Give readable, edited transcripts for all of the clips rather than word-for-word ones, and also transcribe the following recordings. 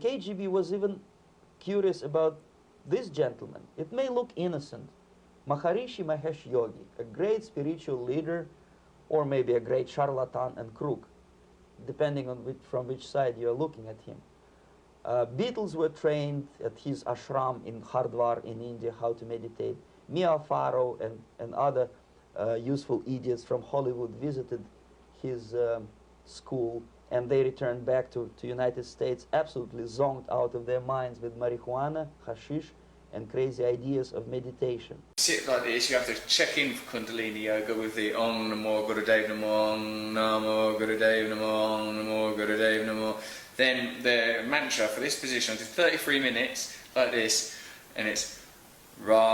KGB was even curious about this gentleman. It may look innocent. Maharishi Mahesh Yogi, a great spiritual leader, or maybe a great charlatan and crook, depending on from which side you're looking at him. Beatles were trained at his ashram in Hardwar in India how to meditate. Mia Farrow and other useful idiots from Hollywood visited his school, and they returned back to United States absolutely zonked out of their minds with marijuana, hashish, and crazy ideas of meditation. Sit like this, you have to check in for Kundalini Yoga with the Om Namo Gurudev Namo, Om Namo Gurudev Namo, Om Namo Gurudev Namo. Then the mantra for this position is 33 minutes like this, and it's Ramada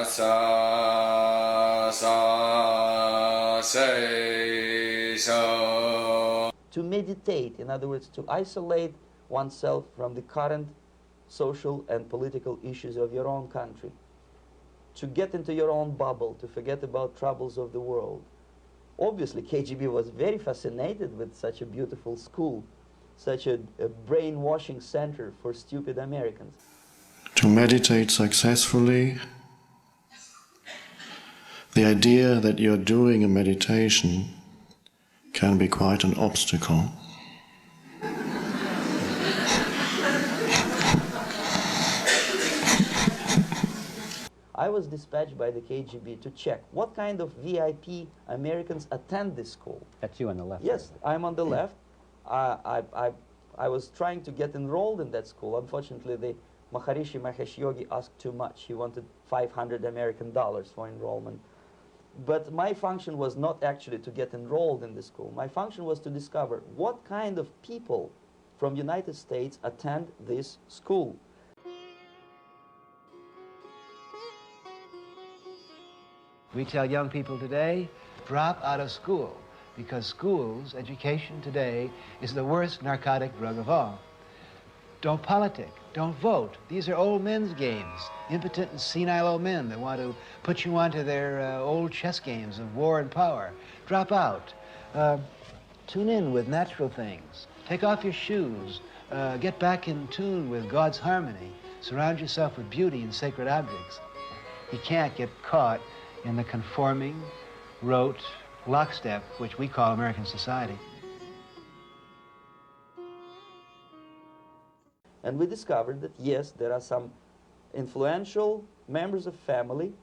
Sa Sa Se So. To meditate, in other words, to isolate oneself from the current social and political issues of your own country, to get into your own bubble, to forget about troubles of the world. Obviously, KGB was very fascinated with such a beautiful school, such a brainwashing center for stupid Americans. To meditate successfully, the idea that you're doing a meditation can be quite an obstacle. I was dispatched by the KGB to check what kind of VIP Americans attend this school. That's you on the left. Yes, I'm on the left. I was trying to get enrolled in that school. Unfortunately, the Maharishi Mahesh Yogi asked too much. He wanted $500 American for enrollment. But my function was not actually to get enrolled in the school. My function was to discover what kind of people from United States attend this school. We tell young people today, drop out of school, because schools, education today, is the worst narcotic drug of all. Don't politic, don't vote. These are old men's games, impotent and senile old men that want to put you onto their old chess games of war and power. Drop out. Tune in with natural things. Take off your shoes. Get back in tune with God's harmony. Surround yourself with beauty and sacred objects. You can't get caught in the conforming, rote lockstep, which we call American society. And we discovered that, yes, there are some influential members of family,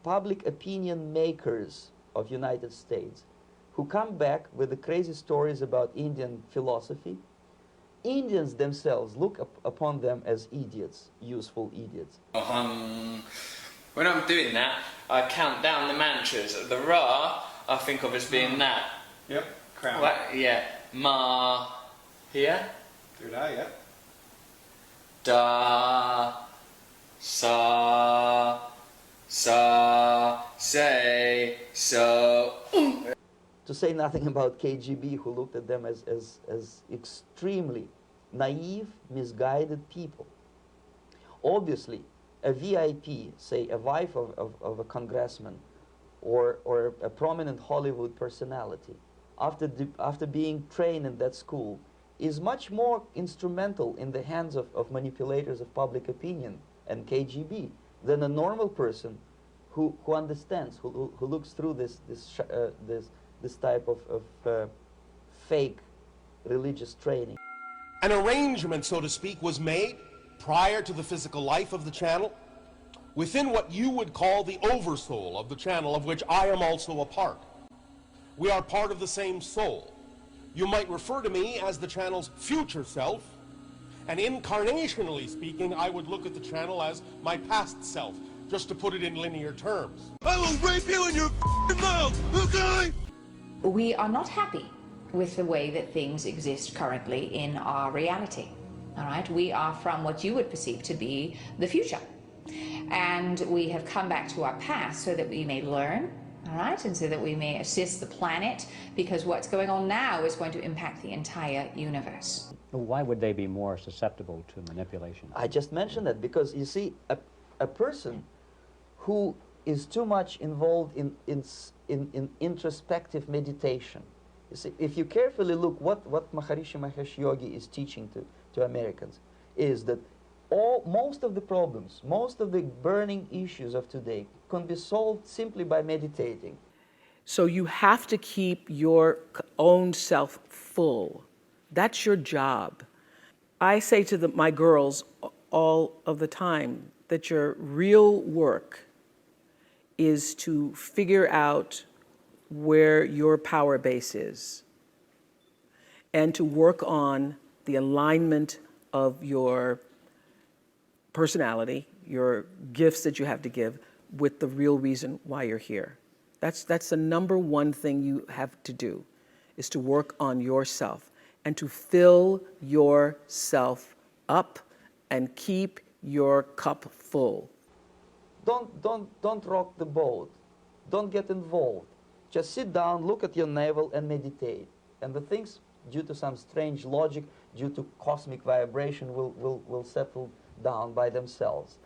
public opinion makers of United States, who come back with the crazy stories about Indian philosophy. Indians themselves look upon them as idiots, useful idiots. When I'm doing that, I count down the mantras. The Ra, I think of as being that. Yep, crown. What? Yeah. Ma, here. Third eye, yeah. Da, sa, say, so. To say nothing about KGB, who looked at them as extremely naive, misguided people. Obviously, a VIP, say a wife of a congressman or a prominent Hollywood personality, after being trained in that school, is much more instrumental in the hands of manipulators of public opinion and KGB than a normal person who understands, who looks through this type of fake religious training. An arrangement, so to speak, was made prior to the physical life of the channel within what you would call the oversoul of the channel, of which I am also a part. We are part of the same soul. You might refer to me as the channel's future self, and incarnationally speaking, I would look at the channel as my past self, just to put it in linear terms. I will rape you in your mouth, okay? We are not happy with the way that things exist currently in our reality. All right, we are from what you would perceive to be the future. And we have come back to our past so that we may learn, all right, and so that we may assist the planet, because what's going on now is going to impact the entire universe. Why would they be more susceptible to manipulation? I just mentioned that because, you see, a person who is too much involved in introspective meditation, You see, if you carefully look what Maharishi Mahesh Yogi is teaching to Americans, is that most of the problems, most of the burning issues of today can be solved simply by meditating. So you have to keep your own self full. That's your job. I say to my girls all of the time that your real work is to figure out where your power base is and to work on the alignment of your personality, your gifts that you have to give, with the real reason why you're here. That's the number one thing you have to do, is to work on yourself and to fill yourself up and keep your cup full. Don't rock the boat. Don't get involved. Just sit down, look at your navel, and meditate. And the things, due to some strange logic, due to cosmic vibration, will settle down by themselves.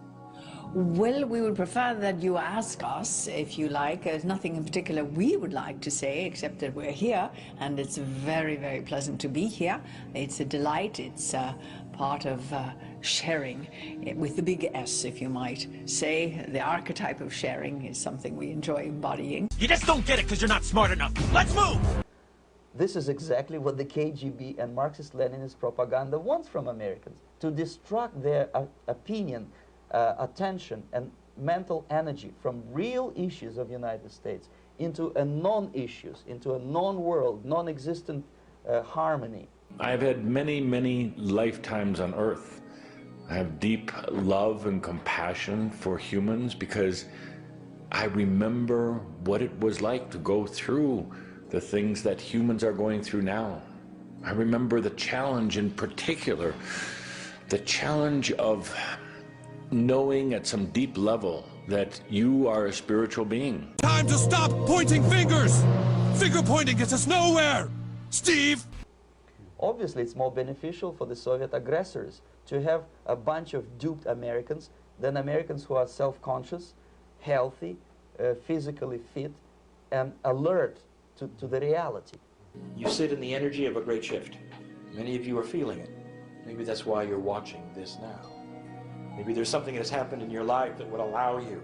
Well, we would prefer that you ask us, if you like. There's nothing in particular we would like to say, except that we're here, and it's very, very pleasant to be here. It's a delight. It's part of sharing, with the big S, if you might say. The archetype of sharing is something we enjoy embodying. You just don't get it because you're not smart enough. Let's move! This is exactly what the KGB and Marxist-Leninist propaganda wants from Americans, to distract their opinion, attention, and mental energy from real issues of the United States into a non-issues, into a non-world, non-existent harmony. I've had many, many lifetimes on Earth. I have deep love and compassion for humans because I remember what it was like to go through the things that humans are going through now. I remember the challenge in particular, the challenge of knowing at some deep level that you are a spiritual being. Time to stop pointing fingers! Finger pointing gets us nowhere! Steve! Obviously, it's more beneficial for the Soviet aggressors to have a bunch of duped Americans than Americans who are self-conscious, healthy, physically fit, and alert to the reality. You sit in the energy of a great shift. Many of you are feeling it. Maybe that's why you're watching this now. Maybe there's something that's happened in your life that would allow you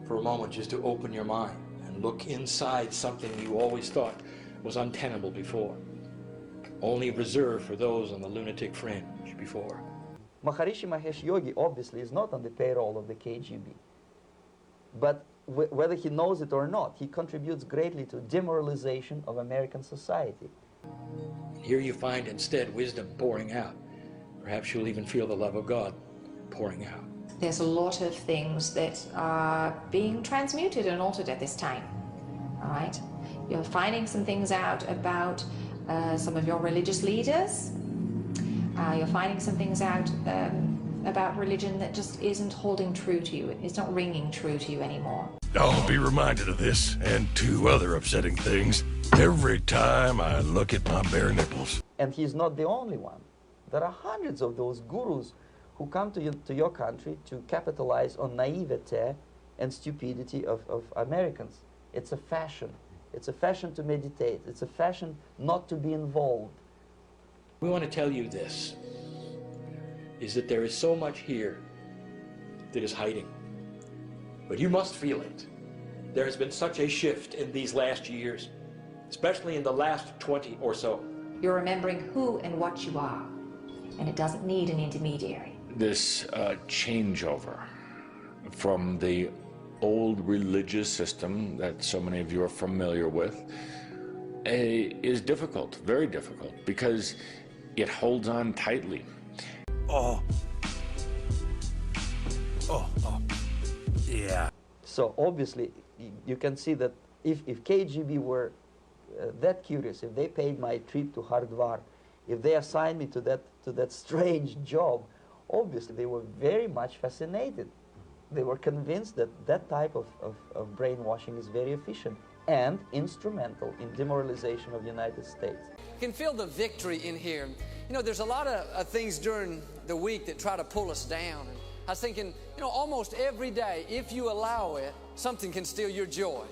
for a moment just to open your mind and look inside something you always thought was untenable before. Only reserved for those on the lunatic fringe before. Maharishi Mahesh Yogi obviously is not on the payroll of the KGB. But whether he knows it or not, he contributes greatly to demoralization of American society. Here you find instead wisdom pouring out. Perhaps you'll even feel the love of God pouring out. There's a lot of things that are being transmuted and altered at this time. All right? You're finding some things out about some of your religious leaders. You're finding some things out about religion that just isn't holding true to you. It's not ringing true to you anymore. I'll be reminded of this and two other upsetting things every time I look at my bare nipples. And he's not the only one. There are hundreds of those gurus who come to your country to capitalize on naivete and stupidity of Americans. It's a fashion. It's a fashion to meditate. It's a fashion not to be involved. We want to tell you this, is that there is so much here that is hiding. But you must feel it. There has been such a shift in these last years, especially in the last 20 or so. You're remembering who and what you are, and it doesn't need an intermediary. This changeover from the old religious system that so many of you are familiar with is difficult, very difficult, because it holds on tightly. Yeah. So obviously, you can see that if KGB were that curious, if they paid my trip to Hardwar, if they assigned me to that strange job, obviously they were very much fascinated. They were convinced that that type of brainwashing is very efficient and instrumental in demoralization of the United States. You can feel the victory in here. You know, there's a lot of things during the week that try to pull us down. And I was thinking, you know, almost every day, if you allow it, something can steal your joy.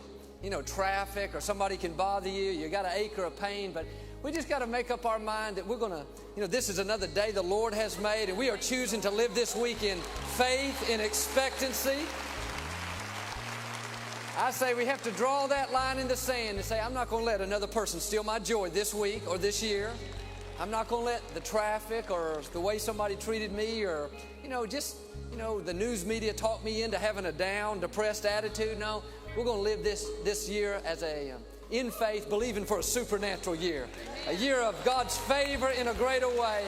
traffic, or somebody can bother you, you got an ache or a pain, but we just got to make up our mind that we're going to, this is another day the Lord has made, and we are choosing to live this week in faith, in expectancy. I say we have to draw that line in the sand and say, I'm not going to let another person steal my joy this week or this year. I'm not going to let the traffic or the way somebody treated me or, the news media talk me into having a down, depressed attitude. No, we're going to live this year as in faith, believing for a supernatural year. A year of God's favor in a greater way.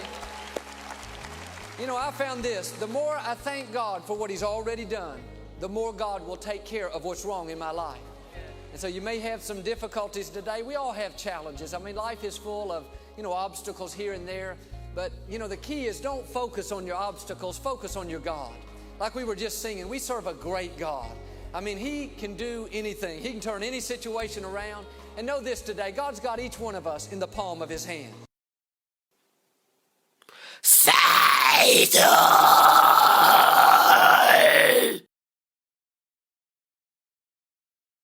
I found this. The more I thank God for what He's already done, the more God will take care of what's wrong in my life. And so you may have some difficulties today. We all have challenges. I mean, life is full of, obstacles here and there. But, the key is don't focus on your obstacles. Focus on your God. Like we were just singing, we serve a great God. I mean, He can do anything. He can turn any situation around. And know this today, God's got each one of us in the palm of His hand. Satan!